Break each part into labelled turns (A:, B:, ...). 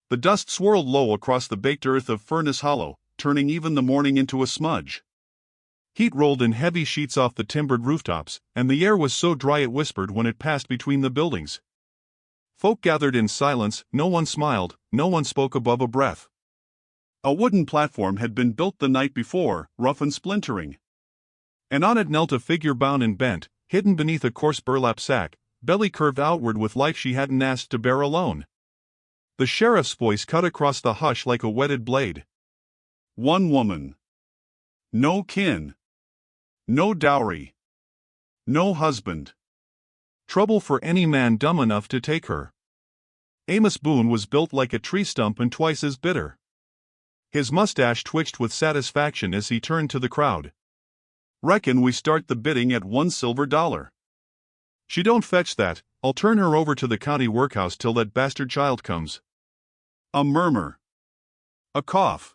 A: The dust swirled low across the baked earth of Furnace Hollow, turning even the morning into a smudge. Heat rolled in heavy sheets off the timbered rooftops, and the air was so dry it whispered when it passed between the buildings. Folk gathered in silence, no one smiled, no one spoke above a breath. A wooden platform had been built the night before, rough and splintering. And on it knelt a figure bound and bent, hidden beneath a coarse burlap sack, belly curved outward with life she hadn't asked to bear alone. The sheriff's voice cut across the hush like a whetted blade. One woman. No kin. No dowry. No husband. Trouble for any man dumb enough to take her. Amos Boone was built like a tree stump and twice as bitter. His mustache twitched with satisfaction as he turned to the crowd. Reckon we start the bidding at $1 silver. She don't fetch that, I'll turn her over to the county workhouse till that bastard child comes. A murmur. A cough.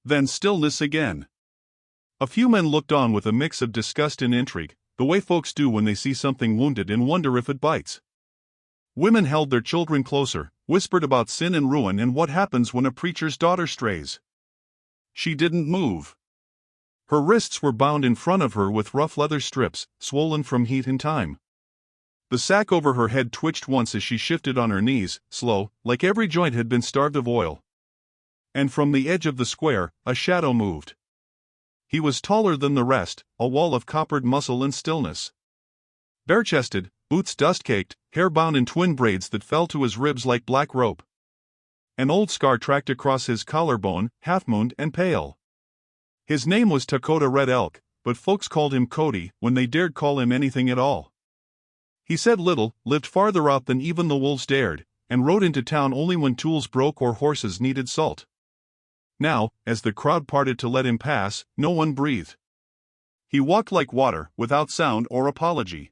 A: Then stillness again. A few men looked on with a mix of disgust and intrigue, the way folks do when they see something wounded and wonder if it bites. Women held their children closer, whispered about sin and ruin and what happens when a preacher's daughter strays. She didn't move. Her wrists were bound in front of her with rough leather strips, swollen from heat and time. The sack over her head twitched once as she shifted on her knees, slow, like every joint had been starved of oil. And from the edge of the square, a shadow moved. He was taller than the rest, a wall of coppered muscle and stillness. Bare-chested, boots dust-caked, hair bound in twin braids that fell to his ribs like black rope. An old scar tracked across his collarbone, half-mooned and pale. His name was Dakota Red Elk, but folks called him Cody when they dared call him anything at all. He said little, lived farther out than even the wolves dared, and rode into town only when tools broke or horses needed salt. Now, as the crowd parted to let him pass, no one breathed. He walked like water, without sound or apology.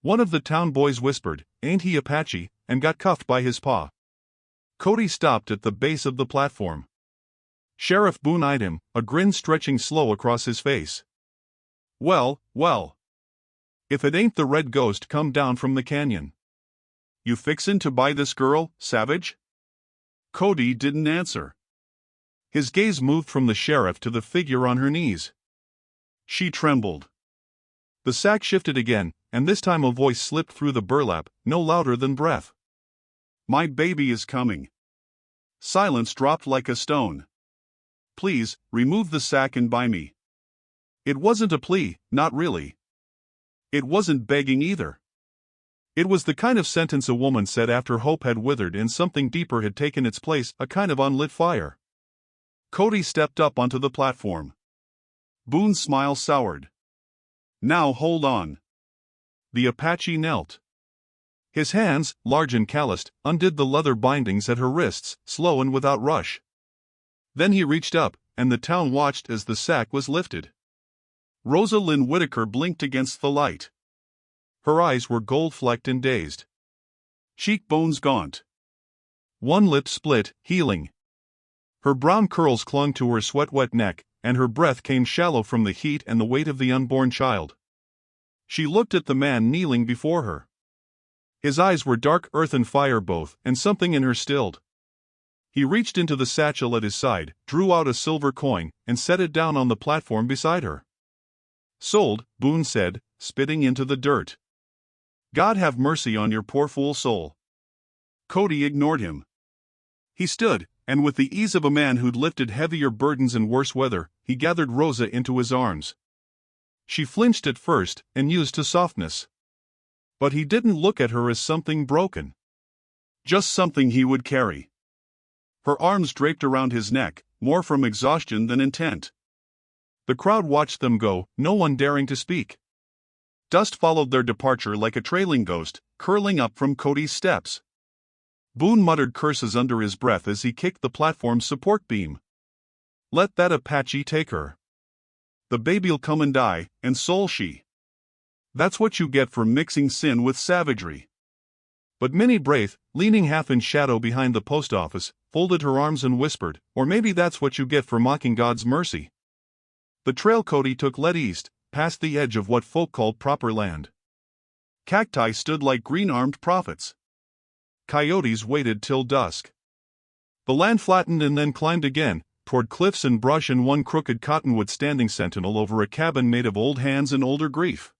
A: One of the town boys whispered, "Ain't he Apache?" and got cuffed by his pa. Cody stopped at the base of the platform. Sheriff Boone eyed him, a grin stretching slow across his face. Well, well. If it ain't the red ghost come down from the canyon. You fixin' to buy this girl, savage? Cody didn't answer. His gaze moved from the sheriff to the figure on her knees. She trembled. The sack shifted again, and this time a voice slipped through the burlap, no louder than breath. My baby is coming. Silence dropped like a stone. Please, remove the sack and buy me. It wasn't a plea, not really. It wasn't begging either. It was the kind of sentence a woman said after hope had withered and something deeper had taken its place, a kind of unlit fire. Cody stepped up onto the platform. Boone's smile soured. Now hold on. The Apache knelt. His hands, large and calloused, undid the leather bindings at her wrists, slow and without rush. Then he reached up, and the town watched as the sack was lifted. Rosa Lynn Whitaker blinked against the light. Her eyes were gold-flecked and dazed. Cheekbones gaunt. One lip split, healing. Her brown curls clung to her sweat-wet neck, and her breath came shallow from the heat and the weight of the unborn child. She looked at the man kneeling before her. His eyes were dark earth and fire both, and something in her stilled. He reached into the satchel at his side, drew out a silver coin, and set it down on the platform beside her. Sold, Boone said, spitting into the dirt. God have mercy on your poor fool soul. Cody ignored him. He stood, and with the ease of a man who'd lifted heavier burdens in worse weather, he gathered Rosa into his arms. She flinched at first, and used to softness. But he didn't look at her as something broken. Just something he would carry. Her arms draped around his neck, more from exhaustion than intent. The crowd watched them go, no one daring to speak. Dust followed their departure like a trailing ghost, curling up from Cody's steps. Boone muttered curses under his breath as he kicked the platform's support beam. Let that Apache take her. The baby'll come and die, and so'll she. That's what you get for mixing sin with savagery. But Minnie Braith, leaning half in shadow behind the post office, folded her arms and whispered, or maybe that's what you get for mocking God's mercy. The trail Cody took led east, past the edge of what folk called proper land. Cacti stood like green-armed prophets. Coyotes waited till dusk. The land flattened and then climbed again, toward cliffs and brush and one crooked cottonwood standing sentinel over a cabin made of old hands and older grief.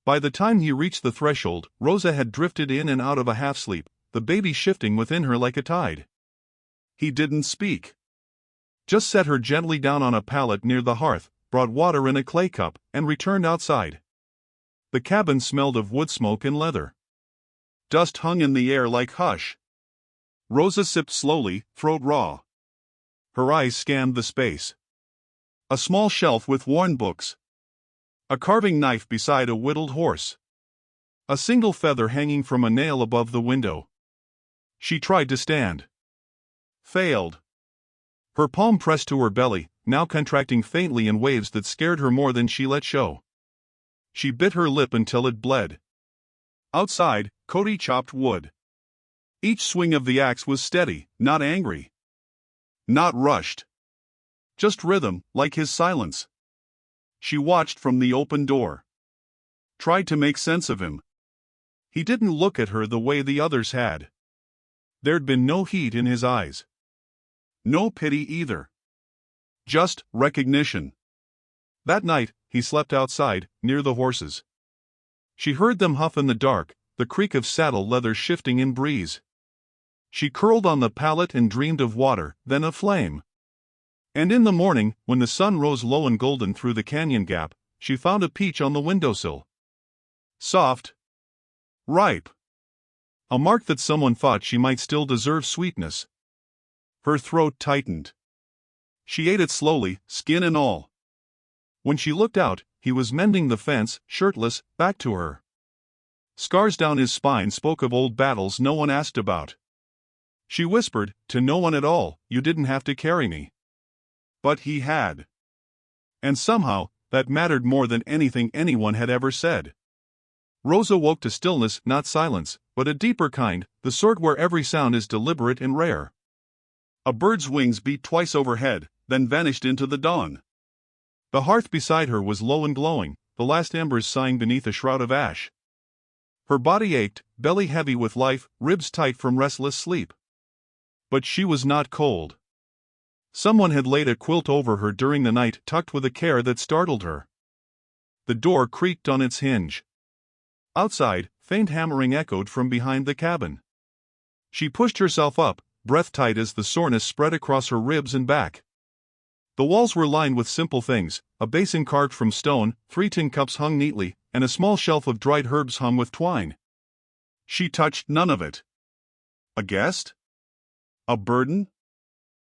A: By the time he reached the threshold, Rosa had drifted in and out of a half-sleep, the baby shifting within her like a tide. He didn't speak. Just set her gently down on a pallet near the hearth, brought water in a clay cup, and returned outside. The cabin smelled of wood smoke and leather. Dust hung in the air like hush. Rosa sipped slowly, throat raw. Her eyes scanned the space. A small shelf with worn books. A carving knife beside a whittled horse. A single feather hanging from a nail above the window. She tried to stand. Failed. Her palm pressed to her belly, now contracting faintly in waves that scared her more than she let show. She bit her lip until it bled. Outside, Cody chopped wood. Each swing of the axe was steady, not angry. Not rushed. Just rhythm, like his silence. She watched from the open door. Tried to make sense of him. He didn't look at her the way the others had. There'd been no heat in his eyes. No pity either. Just recognition. That night, he slept outside, near the horses. She heard them huff in the dark, the creak of saddle leather shifting in breeze. She curled on the pallet and dreamed of water, then of flame. And in the morning, when the sun rose low and golden through the canyon gap, she found a peach on the windowsill. Soft. Ripe. A mark that someone thought she might still deserve sweetness. Her throat tightened. She ate it slowly, skin and all. When she looked out, he was mending the fence, shirtless, back to her. Scars down his spine spoke of old battles no one asked about. She whispered, to no one at all, "You didn't have to carry me." But he had. And somehow, that mattered more than anything anyone had ever said. Rosa woke to stillness, not silence, but a deeper kind, the sort where every sound is deliberate and rare. A bird's wings beat twice overhead, then vanished into the dawn. The hearth beside her was low and glowing, the last embers sighing beneath a shroud of ash. Her body ached, belly heavy with life, ribs tight from restless sleep. But she was not cold. Someone had laid a quilt over her during the night, tucked with a care that startled her. The door creaked on its hinge. Outside, faint hammering echoed from behind the cabin. She pushed herself up, breath tight as the soreness spread across her ribs and back. The walls were lined with simple things, a basin carved from stone, 3 tin cups hung neatly, and a small shelf of dried herbs hung with twine. She touched none of it. A guest? A burden?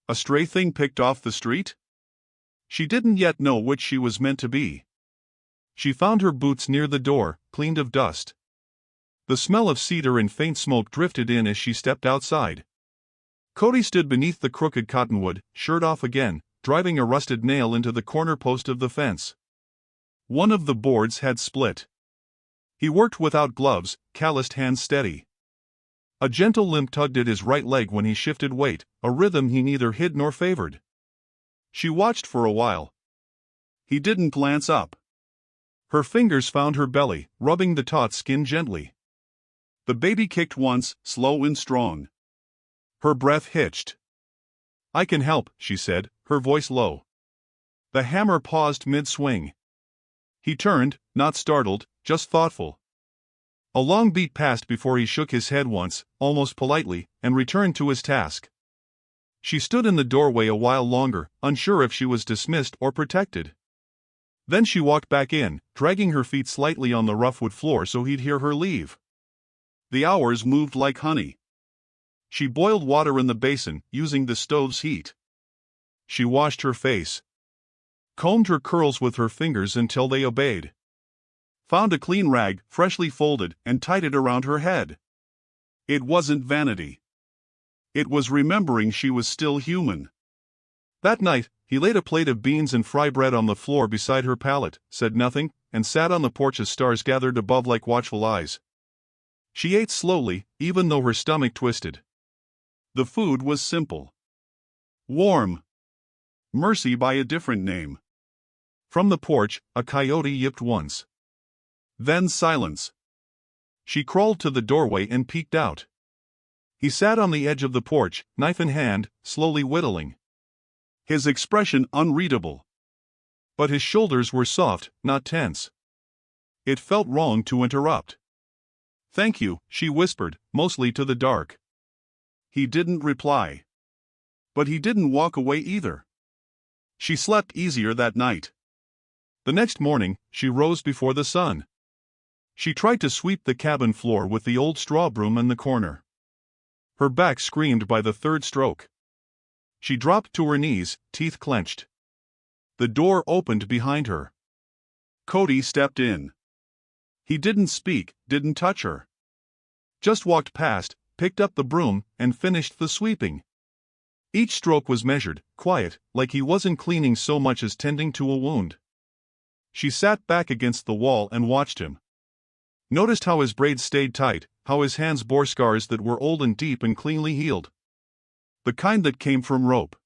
A: A stray thing picked off the street? She didn't yet know which she was meant to be. She found her boots near the door, cleaned of dust. The smell of cedar and faint smoke drifted in as she stepped outside. Cody stood beneath the crooked cottonwood, shirt off again, driving a rusted nail into the corner post of the fence. One of the boards had split. He worked without gloves, calloused hands steady. A gentle limp tugged at his right leg when he shifted weight, a rhythm he neither hid nor favored. She watched for a while. He didn't glance up. Her fingers found her belly, rubbing the taut skin gently. The baby kicked once, slow and strong. Her breath hitched. "I can help," she said, her voice low. The hammer paused mid-swing. He turned, not startled, just thoughtful. A long beat passed before he shook his head once, almost politely, and returned to his task. She stood in the doorway a while longer, unsure if she was dismissed or protected. Then she walked back in, dragging her feet slightly on the rough wood floor so he'd hear her leave. The hours moved like honey. She boiled water in the basin, using the stove's heat. She washed her face. Combed her curls with her fingers until they obeyed. Found a clean rag, freshly folded, and tied it around her head. It wasn't vanity. It was remembering she was still human. That night, he laid a plate of beans and fry bread on the floor beside her pallet, said nothing, and sat on the porch as stars gathered above like watchful eyes. She ate slowly, even though her stomach twisted. The food was simple. Warm. Mercy by a different name. From the porch, a coyote yipped once. Then silence. She crawled to the doorway and peeked out. He sat on the edge of the porch, knife in hand, slowly whittling. His expression unreadable. But his shoulders were soft, not tense. It felt wrong to interrupt. "Thank you," she whispered, mostly to the dark. He didn't reply. But he didn't walk away either. She slept easier that night. The next morning, she rose before the sun. She tried to sweep the cabin floor with the old straw broom in the corner. Her back screamed by the third stroke. She dropped to her knees, teeth clenched. The door opened behind her. Cody stepped in. He didn't speak, didn't touch her. Just walked past, picked up the broom, and finished the sweeping. Each stroke was measured, quiet, like he wasn't cleaning so much as tending to a wound. She sat back against the wall and watched him. Noticed how his braids stayed tight, how his hands bore scars that were old and deep and cleanly healed. The kind that came from rope.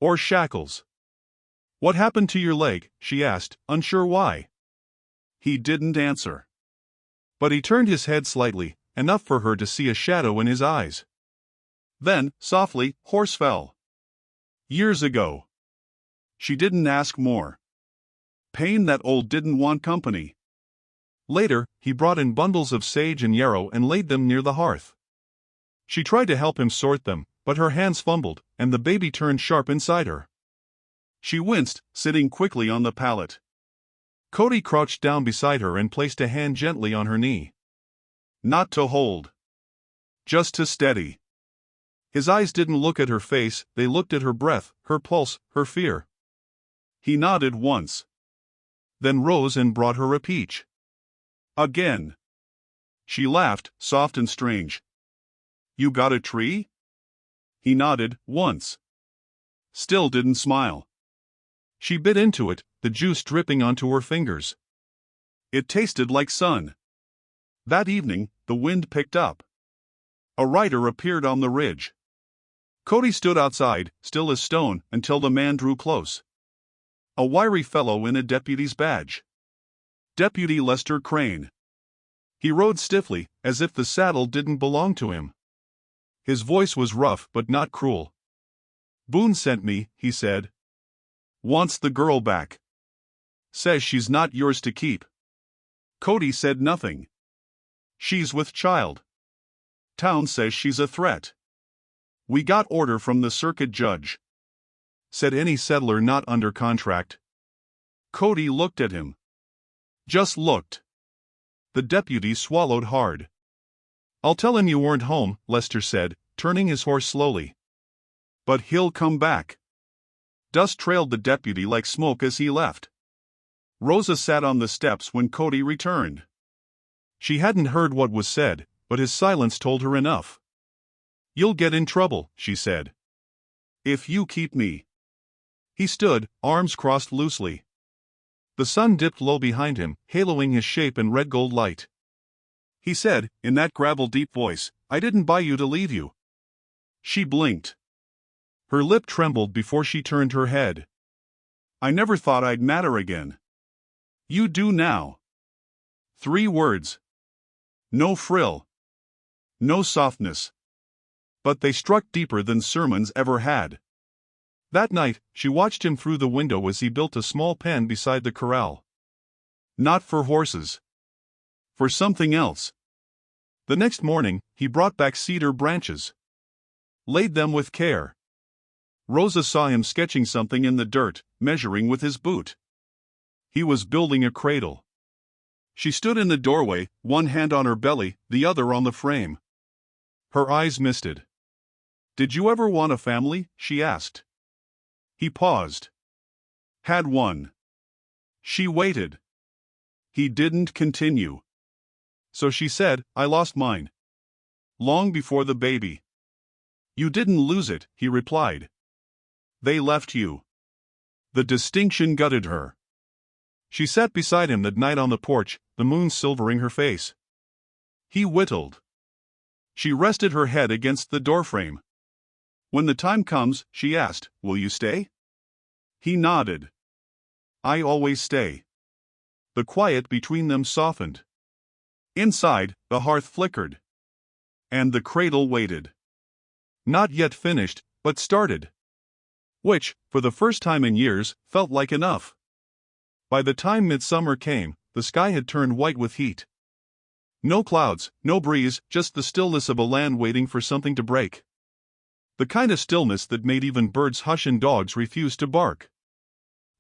A: Or shackles. "What happened to your leg?" she asked, unsure why. He didn't answer. But he turned his head slightly, enough for her to see a shadow in his eyes. Then, softly, horse fell. Years ago. She didn't ask more. Pain that old didn't want company. Later, he brought in bundles of sage and yarrow and laid them near the hearth. She tried to help him sort them, but her hands fumbled, and the baby turned sharp inside her. She winced, sitting quickly on the pallet. Cody crouched down beside her and placed a hand gently on her knee. Not to hold. Just to steady. His eyes didn't look at her face, they looked at her breath, her pulse, her fear. He nodded once. Then rose and brought her a peach. Again. She laughed, soft and strange. "You got a tree?" He nodded, once. Still didn't smile. She bit into it, the juice dripping onto her fingers. It tasted like sun. That evening, the wind picked up. A rider appeared on the ridge. Cody stood outside, still as stone, until the man drew close. A wiry fellow in a deputy's badge. Deputy Lester Crane. He rode stiffly, as if the saddle didn't belong to him. His voice was rough but not cruel. "Boone sent me," he said. "Wants the girl back. Says she's not yours to keep." Cody said nothing. "She's with child. Town says she's a threat. We got order from the circuit judge." Said any settler not under contract. Cody looked at him. Just looked. The deputy swallowed hard. "I'll tell him you weren't home," Lester said, turning his horse slowly. "But he'll come back." Dust trailed the deputy like smoke as he left. Rosa sat on the steps when Cody returned. She hadn't heard what was said, but his silence told her enough. "You'll get in trouble," she said. "If you keep me." He stood, arms crossed loosely. The sun dipped low behind him, haloing his shape in red-gold light. He said, in that gravel-deep voice, "I didn't buy you to leave you." She blinked. Her lip trembled before she turned her head. "I never thought I'd matter again." "You do now." 3 words. No frill. No softness. But they struck deeper than sermons ever had. That night, she watched him through the window as he built a small pen beside the corral. Not for horses. For something else. The next morning, he brought back cedar branches. Laid them with care. Rosa saw him sketching something in the dirt, measuring with his boot. He was building a cradle. She stood in the doorway, one hand on her belly, the other on the frame. Her eyes misted. "Did you ever want a family?" she asked. He paused. "Had one." She waited. He didn't continue. So she said, "I lost mine. Long before the baby." "You didn't lose it," he replied. "They left you." The distinction gutted her. She sat beside him that night on the porch, the moon silvering her face. He whittled. She rested her head against the doorframe. "When the time comes," she asked, "will you stay?" He nodded. "I always stay." The quiet between them softened. Inside, the hearth flickered. And the cradle waited. Not yet finished, but started. Which, for the first time in years, felt like enough. By the time midsummer came, the sky had turned white with heat. No clouds, no breeze, just the stillness of a land waiting for something to break. The kind of stillness that made even birds hush and dogs refuse to bark.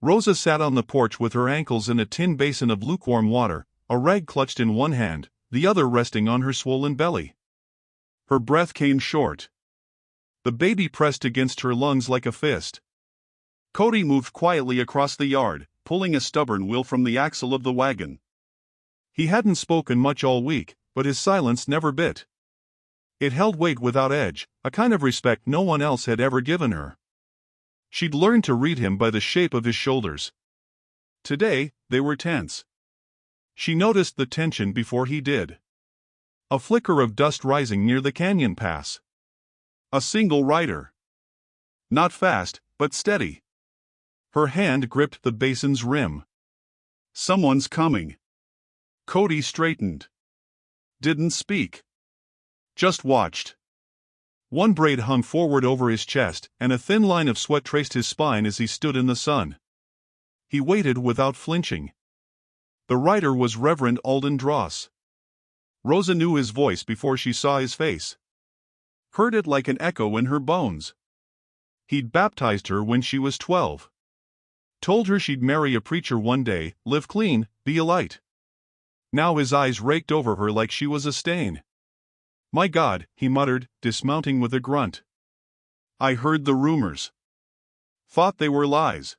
A: Rosa sat on the porch with her ankles in a tin basin of lukewarm water, a rag clutched in one hand, the other resting on her swollen belly. Her breath came short. The baby pressed against her lungs like a fist. Cody moved quietly across the yard, pulling a stubborn wheel from the axle of the wagon. He hadn't spoken much all week, but his silence never bit. It held weight without edge, a kind of respect no one else had ever given her. She'd learned to read him by the shape of his shoulders. Today, they were tense. She noticed the tension before he did. A flicker of dust rising near the canyon pass. A single rider. Not fast, but steady. Her hand gripped the basin's rim. Someone's coming. Cody straightened. Didn't speak. Just watched. One braid hung forward over his chest, and a thin line of sweat traced his spine as he stood in the sun. He waited without flinching. The rider was Reverend Alden Dross. Rosa knew his voice before she saw his face. Heard it like an echo in her bones. He'd baptized her when she was 12. Told her she'd marry a preacher one day, live clean, be a light. Now his eyes raked over her like she was a stain. "My God," he muttered, dismounting with a grunt. "I heard the rumors. Thought they were lies.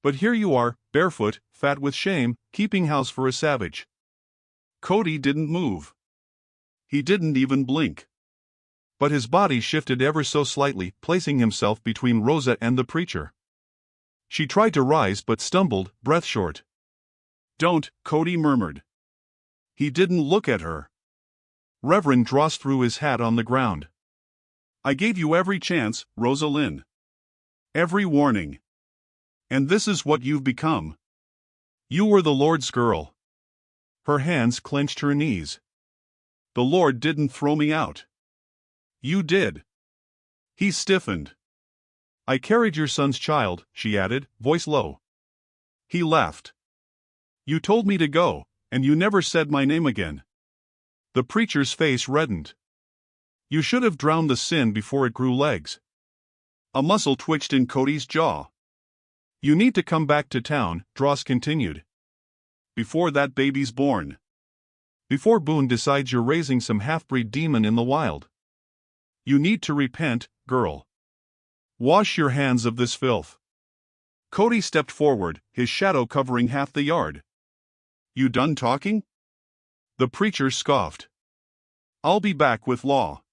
A: But here you are, barefoot, fat with shame, keeping house for a savage." Cody didn't move. He didn't even blink. But his body shifted ever so slightly, placing himself between Rosa and the preacher. She tried to rise but stumbled, breath short. "Don't," Cody murmured. He didn't look at her. Reverend Dross threw his hat on the ground. "I gave you every chance, Rosalind. Every warning. And this is what you've become. You were the Lord's girl." Her hands clenched her knees. "The Lord didn't throw me out. You did." He stiffened. "I carried your son's child," she added, voice low. He laughed. "You told me to go, and you never said my name again." The preacher's face reddened. "You should have drowned the sin before it grew legs." A muscle twitched in Cody's jaw. "You need to come back to town," Dross continued. "Before that baby's born. Before Boone decides you're raising some half-breed demon in the wild. You need to repent, girl. Wash your hands of this filth." Cody stepped forward, his shadow covering half the yard. "You done talking?" The preacher scoffed. "I'll be back with law.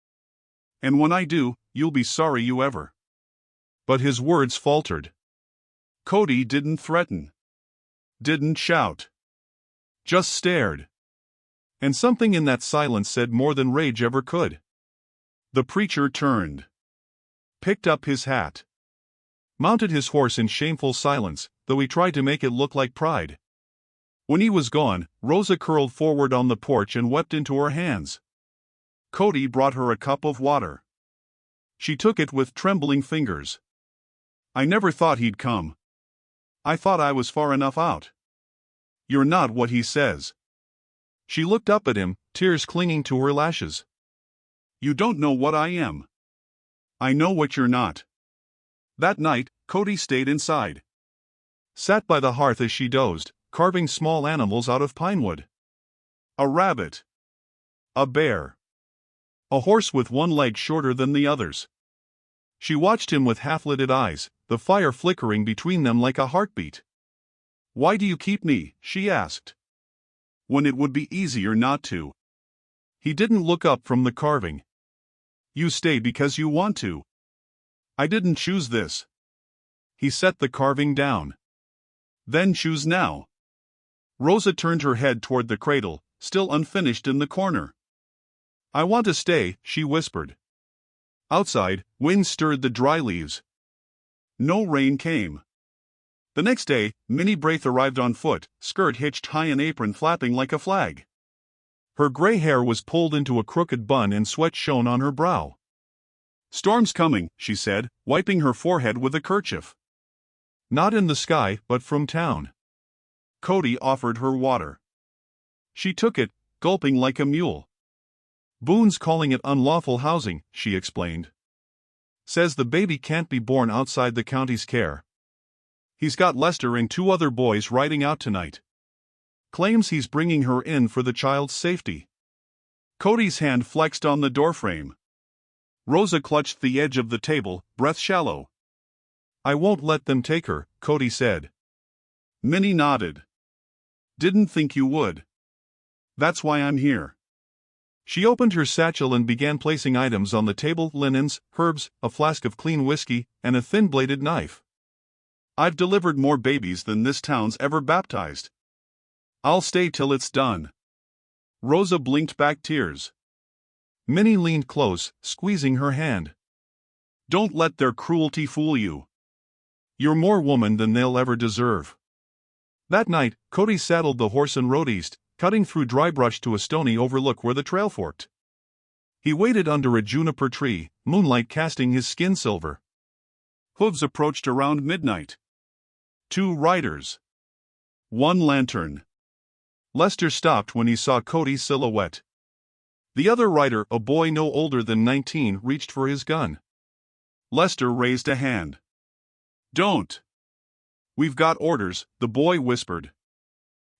A: And when I do, you'll be sorry you ever." But his words faltered. Cody didn't threaten. Didn't shout. Just stared. And something in that silence said more than rage ever could. The preacher turned. Picked up his hat. Mounted his horse in shameful silence, though he tried to make it look like pride. When he was gone, Rosa curled forward on the porch and wept into her hands. Cody brought her a cup of water. She took it with trembling fingers. "I never thought he'd come. I thought I was far enough out." "You're not what he says." She looked up at him, tears clinging to her lashes. "You don't know what I am. I know what you're not." That night, Cody stayed inside. Sat by the hearth as she dozed, carving small animals out of pine wood. A rabbit. A bear. A horse with one leg shorter than the others. She watched him with half-lidded eyes, the fire flickering between them like a heartbeat. "Why do you keep me?" she asked. "When it would be easier not to." He didn't look up from the carving. "You stay because you want to. I didn't choose this." He set the carving down. "Then choose now." Rosa turned her head toward the cradle, still unfinished in the corner. "I want to stay," she whispered. Outside, wind stirred the dry leaves. No rain came. The next day, Minnie Braith arrived on foot, skirt hitched high and apron flapping like a flag. Her gray hair was pulled into a crooked bun and sweat shone on her brow. "Storm's coming," she said, wiping her forehead with a kerchief. "Not in the sky, but from town." Cody offered her water. She took it, gulping like a mule. "Boone's calling it unlawful housing," she explained. "Says the baby can't be born outside the county's care. He's got Lester and 2 other boys riding out tonight. Claims he's bringing her in for the child's safety." Cody's hand flexed on the doorframe. Rosa clutched the edge of the table, breath shallow. "I won't let them take her," Cody said. Minnie nodded. "Didn't think you would. That's why I'm here." She opened her satchel and began placing items on the table: linens, herbs, a flask of clean whiskey, and a thin-bladed knife. "I've delivered more babies than this town's ever baptized. I'll stay till it's done." Rosa blinked back tears. Minnie leaned close, squeezing her hand. "Don't let their cruelty fool you. You're more woman than they'll ever deserve." That night, Cody saddled the horse and rode east, cutting through dry brush to a stony overlook where the trail forked. He waited under a juniper tree, moonlight casting his skin silver. Hooves approached around midnight. 2 riders. 1 lantern. Lester stopped when he saw Cody's silhouette. The other rider, a boy no older than 19, reached for his gun. Lester raised a hand. "Don't." "We've got orders," the boy whispered.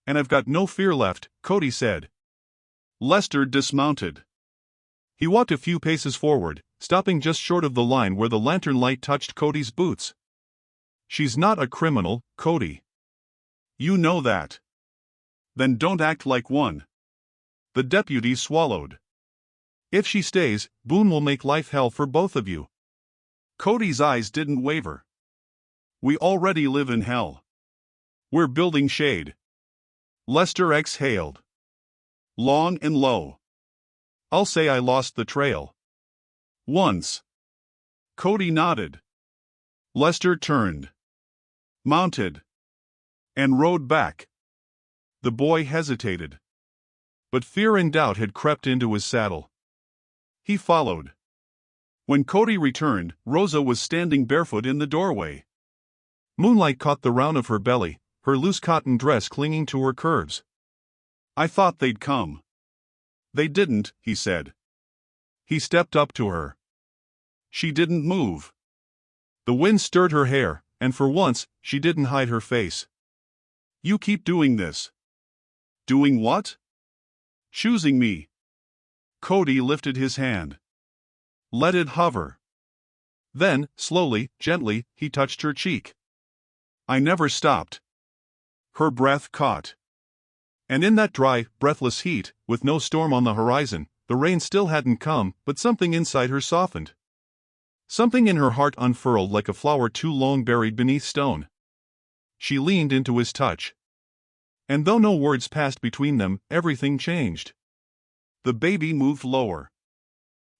A: "And I've got no fear left," Cody said. Lester dismounted. He walked a few paces forward, stopping just short of the line where the lantern light touched Cody's boots. "She's not a criminal, Cody. You know that. Then don't act like one." The deputy swallowed. "If she stays, Boone will make life hell for both of you." Cody's eyes didn't waver. "We already live in hell. We're building shade." Lester exhaled. Long and low. "I'll say I lost the trail. Once." Cody nodded. Lester turned, mounted, and rode back. The boy hesitated. But fear and doubt had crept into his saddle. He followed. When Cody returned, Rosa was standing barefoot in the doorway. Moonlight caught the round of her belly, her loose cotton dress clinging to her curves. "I thought they'd come." "They didn't," he said. He stepped up to her. She didn't move. The wind stirred her hair, and for once, she didn't hide her face. "You keep doing this." "Doing what?" "Choosing me." Cody lifted his hand. Let it hover. Then, slowly, gently, he touched her cheek. "I never stopped." Her breath caught. And in that dry, breathless heat, with no storm on the horizon, the rain still hadn't come, but something inside her softened. Something in her heart unfurled like a flower too long buried beneath stone. She leaned into his touch. And though no words passed between them, everything changed. The baby moved lower.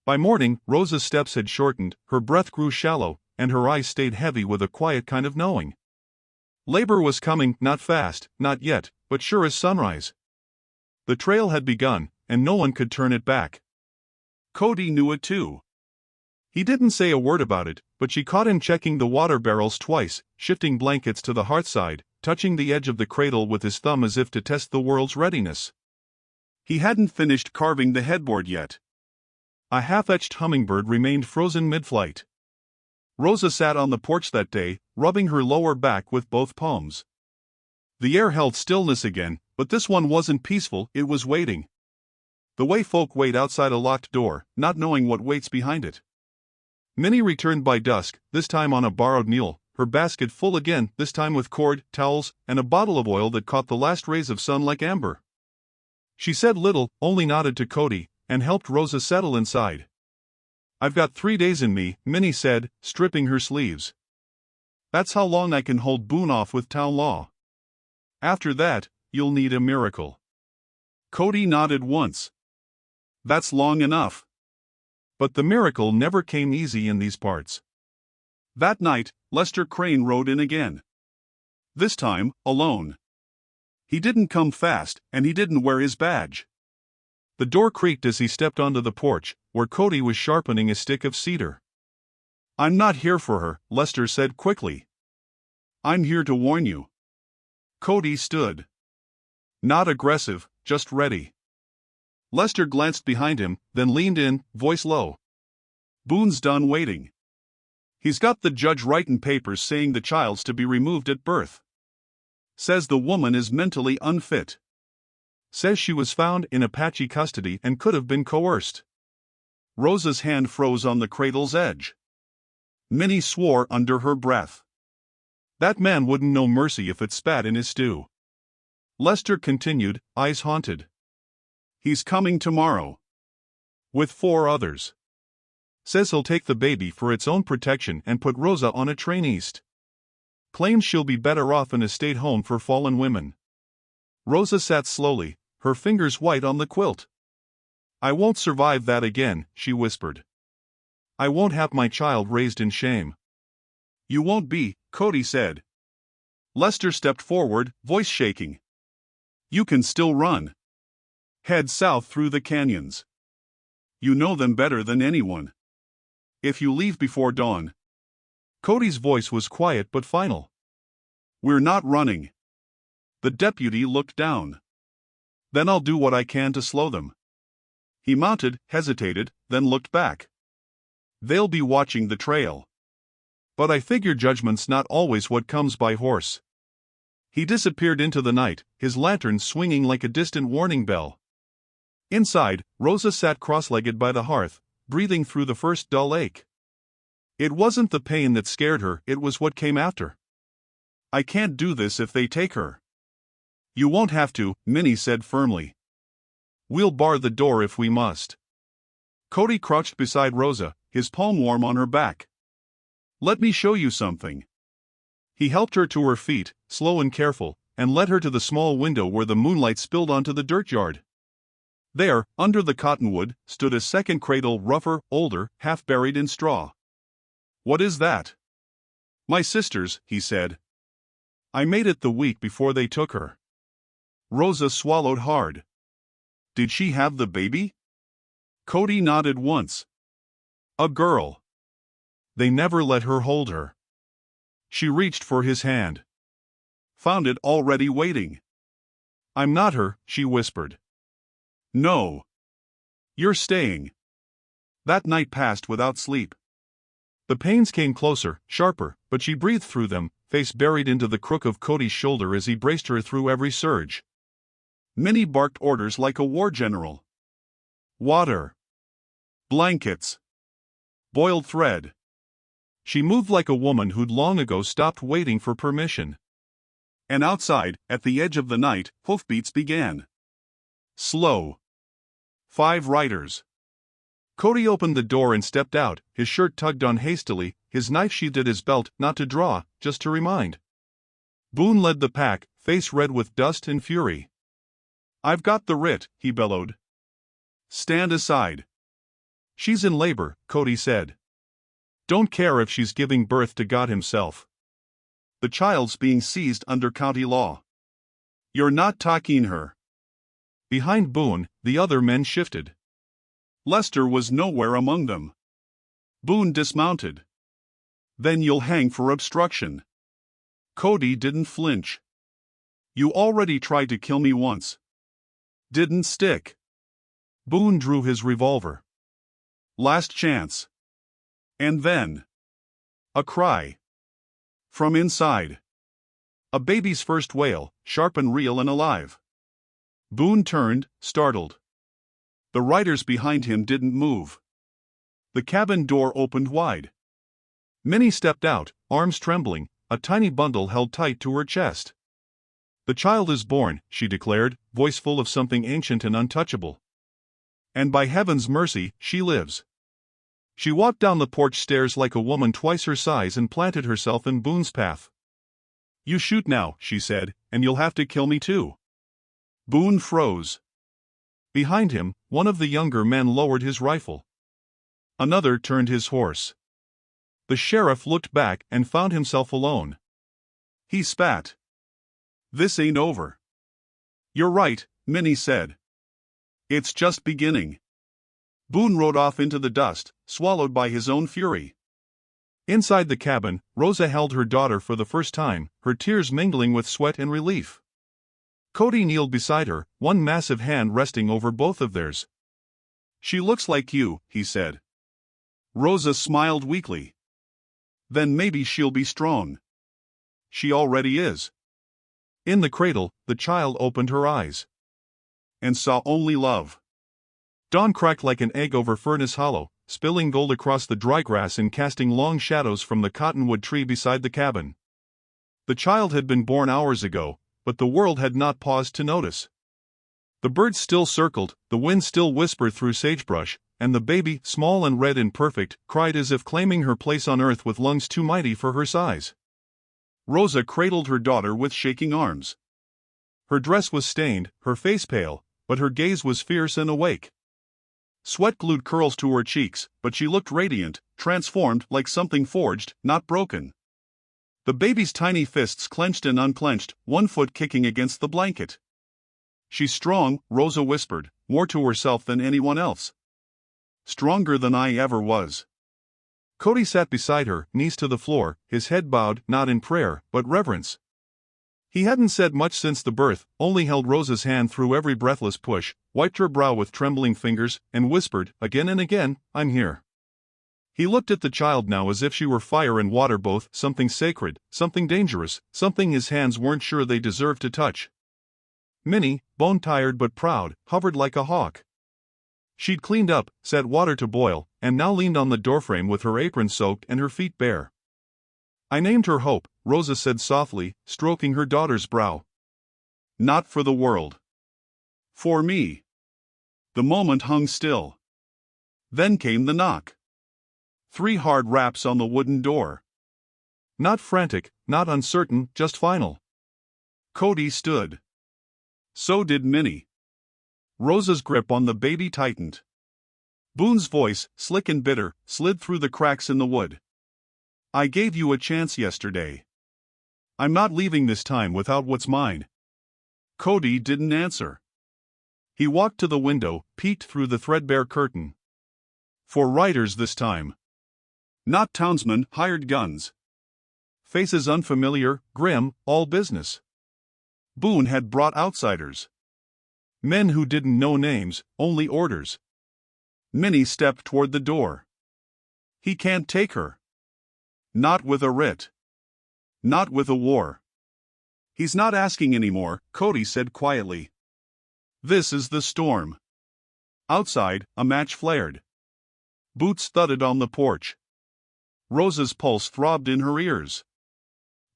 A: By morning, Rosa's steps had shortened, her breath grew shallow, and her eyes stayed heavy with a quiet kind of knowing. Labor was coming, not fast, not yet, but sure as sunrise. The trail had begun, and no one could turn it back. Cody knew it too. He didn't say a word about it, but she caught him checking the water barrels twice, shifting blankets to the hearthside, touching the edge of the cradle with his thumb as if to test the world's readiness. He hadn't finished carving the headboard yet. A half-etched hummingbird remained frozen mid-flight. Rosa sat on the porch that day, rubbing her lower back with both palms. The air held stillness again, but this one wasn't peaceful, it was waiting. The way folk wait outside a locked door, not knowing what waits behind it. Minnie returned by dusk, this time on a borrowed mule, her basket full again, this time with cord, towels, and a bottle of oil that caught the last rays of sun like amber. She said little, only nodded to Cody, and helped Rosa settle inside. "I've got 3 days in me," Minnie said, stripping her sleeves. "That's how long I can hold Boone off with town law. After that, you'll need a miracle." Cody nodded once. "That's long enough." But the miracle never came easy in these parts. That night, Lester Crane rode in again. This time, alone. He didn't come fast, and he didn't wear his badge. The door creaked as he stepped onto the porch, where Cody was sharpening a stick of cedar. "I'm not here for her," Lester said quickly. "I'm here to warn you." Cody stood. Not aggressive, just ready. Lester glanced behind him, then leaned in, voice low. "Boone's done waiting. He's got the judge writin' papers saying the child's to be removed at birth. Says the woman is mentally unfit. Says she was found in Apache custody and could have been coerced." Rosa's hand froze on the cradle's edge. Minnie swore under her breath. That man wouldn't know mercy if it spat in his stew. Lester continued, eyes haunted. "He's coming tomorrow. With 4 others. Says he'll take the baby for its own protection and put Rosa on a train east. Claims she'll be better off in a state home for fallen women." Rosa sat slowly, her fingers white on the quilt. "I won't survive that again," she whispered. "I won't have my child raised in shame." "You won't be," Cody said. Lester stepped forward, voice shaking. "You can still run. Head south through the canyons. You know them better than anyone. If you leave before dawn." Cody's voice was quiet but final. "We're not running." The deputy looked down. "Then I'll do what I can to slow them." He mounted, hesitated, then looked back. "They'll be watching the trail. But I figure judgment's not always what comes by horse." He disappeared into the night, his lantern swinging like a distant warning bell. Inside, Rosa sat cross-legged by the hearth, breathing through the first dull ache. It wasn't the pain that scared her, it was what came after. "I can't do this if they take her." "You won't have to," Minnie said firmly. "We'll bar the door if we must." Cody crouched beside Rosa, his palm warm on her back. "Let me show you something." He helped her to her feet, slow and careful, and led her to the small window where the moonlight spilled onto the dirt yard. There, under the cottonwood, stood a second cradle, rougher, older, half buried in straw. "What is that?" "My sister's," he said. "I made it the week before they took her." Rosa swallowed hard. "Did she have the baby?" Cody nodded once. "A girl." "They never let her hold her." She reached for his hand. "Found it already waiting." "I'm not her," she whispered. "No. You're staying." That night passed without sleep. The pains came closer, sharper, but she breathed through them, face buried into the crook of Cody's shoulder as he braced her through every surge. Minnie barked orders like a war general. Water. Blankets. Boiled thread. She moved like a woman who'd long ago stopped waiting for permission. And outside, at the edge of the night, hoofbeats began. Slow. 5 riders. Cody opened the door and stepped out, his shirt tugged on hastily, his knife sheathed at his belt, not to draw, just to remind. Boone led the pack, face red with dust and fury. "I've got the writ," he bellowed. "Stand aside." "She's in labor," Cody said. "Don't care if she's giving birth to God himself. The child's being seized under county law. You're not taking her." Behind Boone, the other men shifted. Lester was nowhere among them. Boone dismounted. "Then you'll hang for obstruction." Cody didn't flinch. "You already tried to kill me once. Didn't stick." Boone drew his revolver. "Last chance." And then a cry. From inside. A baby's first wail, sharp and real and alive. Boone turned, startled. The riders behind him didn't move. The cabin door opened wide. Minnie stepped out, arms trembling, a tiny bundle held tight to her chest. "The child is born," she declared, voice full of something ancient and untouchable. "And by heaven's mercy, she lives." She walked down the porch stairs like a woman twice her size and planted herself in Boone's path. "You shoot now," she said, "and you'll have to kill me too." Boone froze. Behind him, one of the younger men lowered his rifle. Another turned his horse. The sheriff looked back and found himself alone. He spat. "This ain't over." "You're right," Minnie said. It's just beginning. Boone rode off into the dust, swallowed by his own fury. Inside the cabin, Rosa held her daughter for the first time, her tears mingling with sweat and relief. Cody kneeled beside her, one massive hand resting over both of theirs. "She looks like you," he said. Rosa smiled weakly. "Then maybe she'll be strong." "She already is." In the cradle, the child opened her eyes. And saw only love. Dawn cracked like an egg over Furnace Hollow, spilling gold across the dry grass and casting long shadows from the cottonwood tree beside the cabin. The child had been born hours ago, but the world had not paused to notice. The birds still circled, the wind still whispered through sagebrush, and the baby, small and red and perfect, cried as if claiming her place on earth with lungs too mighty for her size. Rosa cradled her daughter with shaking arms. Her dress was stained, her face pale, but her gaze was fierce and awake. Sweat glued curls to her cheeks, but she looked radiant, transformed like something forged, not broken. The baby's tiny fists clenched and unclenched, one foot kicking against the blanket. "She's strong," Rosa whispered, more to herself than anyone else. "Stronger than I ever was." Cody sat beside her, knees to the floor, his head bowed, not in prayer, but reverence. He hadn't said much since the birth, only held Rosa's hand through every breathless push, wiped her brow with trembling fingers, and whispered, again and again, "I'm here." He looked at the child now as if she were fire and water both, something sacred, something dangerous, something his hands weren't sure they deserved to touch. Minnie, bone-tired but proud, hovered like a hawk. She'd cleaned up, set water to boil, and now leaned on the doorframe with her apron soaked and her feet bare. "I named her Hope," Rosa said softly, stroking her daughter's brow. "Not for the world. For me." The moment hung still. Then came the knock. 3 hard raps on the wooden door. Not frantic, not uncertain, just final. Cody stood. So did Minnie. Rosa's grip on the baby tightened. Boone's voice, slick and bitter, slid through the cracks in the wood. "I gave you a chance yesterday. I'm not leaving this time without what's mine." Cody didn't answer. He walked to the window, peeked through the threadbare curtain. 4 riders this time. Not townsmen, hired guns. Faces unfamiliar, grim, all business. Boone had brought outsiders. Men who didn't know names, only orders. Minnie stepped toward the door. "He can't take her. Not with a writ. Not with a war." "He's not asking anymore," Cody said quietly. "This is the storm." Outside, a match flared. Boots thudded on the porch. Rosa's pulse throbbed in her ears.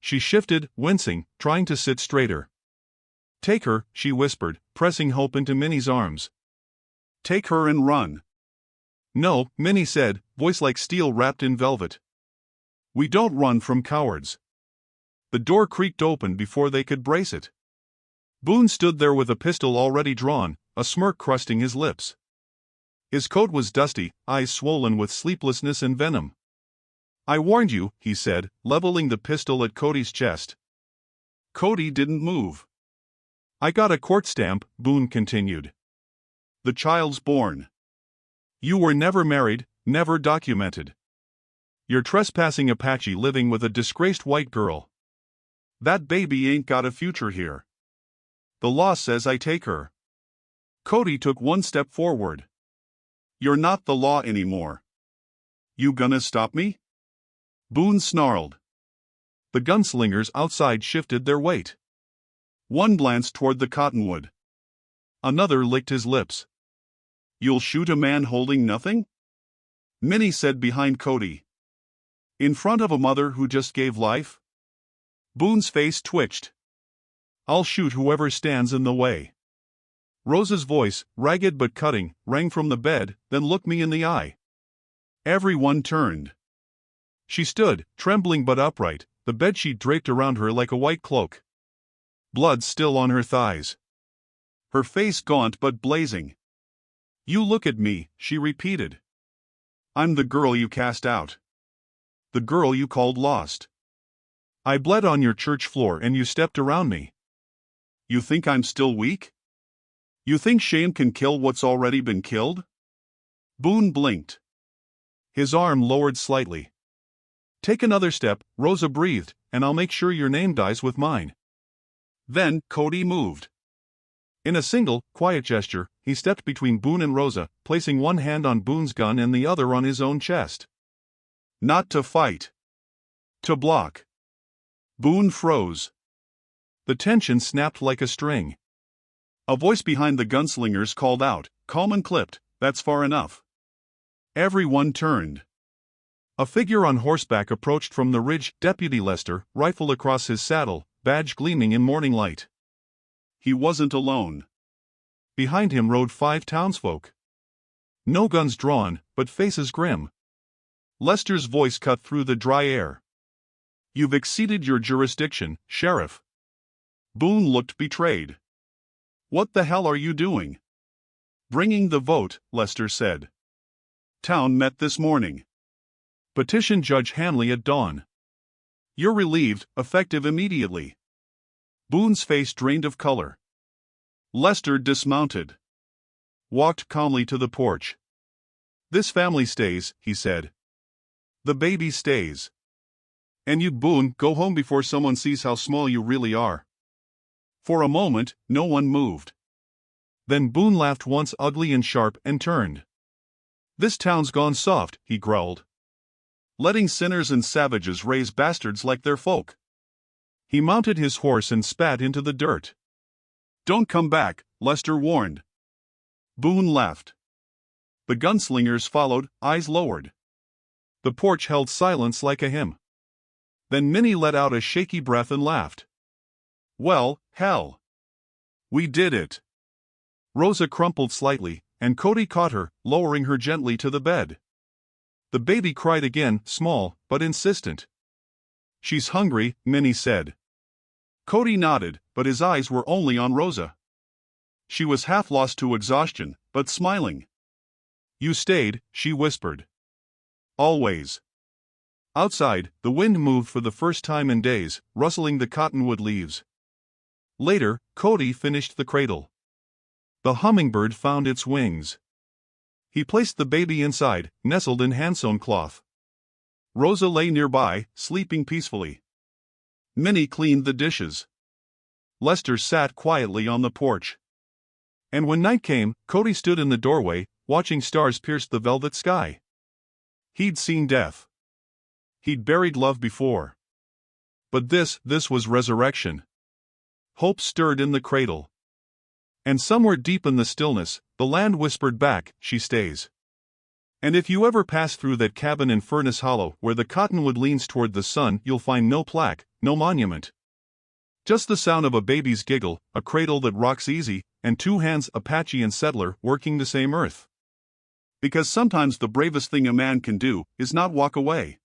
A: She shifted, wincing, trying to sit straighter. "Take her," she whispered, pressing Hope into Minnie's arms. "Take her and run." "No," Minnie said, voice like steel wrapped in velvet. "We don't run from cowards." The door creaked open before they could brace it. Boone stood there with a pistol already drawn, a smirk crusting his lips. His coat was dusty, eyes swollen with sleeplessness and venom. "I warned you," he said, leveling the pistol at Cody's chest. Cody didn't move. "I got a court stamp," Boone continued. "The child's born. You were never married, never documented. You're trespassing Apache living with a disgraced white girl. That baby ain't got a future here. The law says I take her." Cody took one step forward. "You're not the law anymore. You gonna stop me?" Boone snarled. The gunslingers outside shifted their weight. One glanced toward the cottonwood. Another licked his lips. "You'll shoot a man holding nothing?" Minnie said behind Cody. "In front of a mother who just gave life?" Boone's face twitched. "I'll shoot whoever stands in the way." Rosa's voice, ragged but cutting, rang from the bed, then looked me in the eye. Everyone turned. She stood, trembling but upright, the bedsheet draped around her like a white cloak. Blood still on her thighs. Her face gaunt but blazing. "You look at me," she repeated. "I'm the girl you cast out. The girl you called lost. I bled on your church floor and you stepped around me. You think I'm still weak?" You think shame can kill what's already been killed? Boone blinked. His arm lowered slightly. Take another step, Rosa breathed, and I'll make sure your name dies with mine. Then, Cody moved. In a single, quiet gesture, he stepped between Boone and Rosa, placing one hand on Boone's gun and the other on his own chest. Not to fight. To block. Boone froze. The tension snapped like a string. A voice behind the gunslingers called out, calm and clipped, "That's far enough." Everyone turned. A figure on horseback approached from the ridge, Deputy Lester, rifle across his saddle, badge gleaming in morning light. He wasn't alone. Behind him rode 5 townsfolk. No guns drawn, but faces grim. Lester's voice cut through the dry air. "You've exceeded your jurisdiction, Sheriff." Boone looked betrayed. "What the hell are you doing?" "Bringing the vote," Lester said. "Town met this morning. Petition Judge Hanley at dawn. You're relieved, effective immediately." Boone's face drained of color. Lester dismounted. Walked calmly to the porch. "This family stays," he said. "The baby stays. And you, Boone, go home before someone sees how small you really are." For a moment, no one moved. Then Boone laughed once ugly and sharp and turned. "This town's gone soft," he growled. "Letting sinners and savages raise bastards like their folk." He mounted his horse and spat into the dirt. "Don't come back," Lester warned. Boone laughed. The gunslingers followed, eyes lowered. The porch held silence like a hymn. Then Minnie let out a shaky breath and laughed. "Well, hell. We did it." Rosa crumpled slightly, and Cody caught her, lowering her gently to the bed. The baby cried again, small, but insistent. "She's hungry," Minnie said. Cody nodded, but his eyes were only on Rosa. She was half lost to exhaustion, but smiling. "You stayed," she whispered. "Always." Outside, the wind moved for the first time in days, rustling the cottonwood leaves. Later, Cody finished the cradle. The hummingbird found its wings. He placed the baby inside, nestled in hand-sewn cloth. Rosa lay nearby, sleeping peacefully. Minnie cleaned the dishes. Lester sat quietly on the porch. And when night came, Cody stood in the doorway, watching stars pierce the velvet sky. He'd seen death. He'd buried love before. But this was resurrection. Hope stirred in the cradle. And somewhere deep in the stillness, the land whispered back, "She stays." And if you ever pass through that cabin in Furnace Hollow where the cottonwood leans toward the sun, you'll find no plaque, no monument. Just the sound of a baby's giggle, a cradle that rocks easy, and 2 hands, Apache and settler, working the same earth. Because sometimes the bravest thing a man can do is not walk away.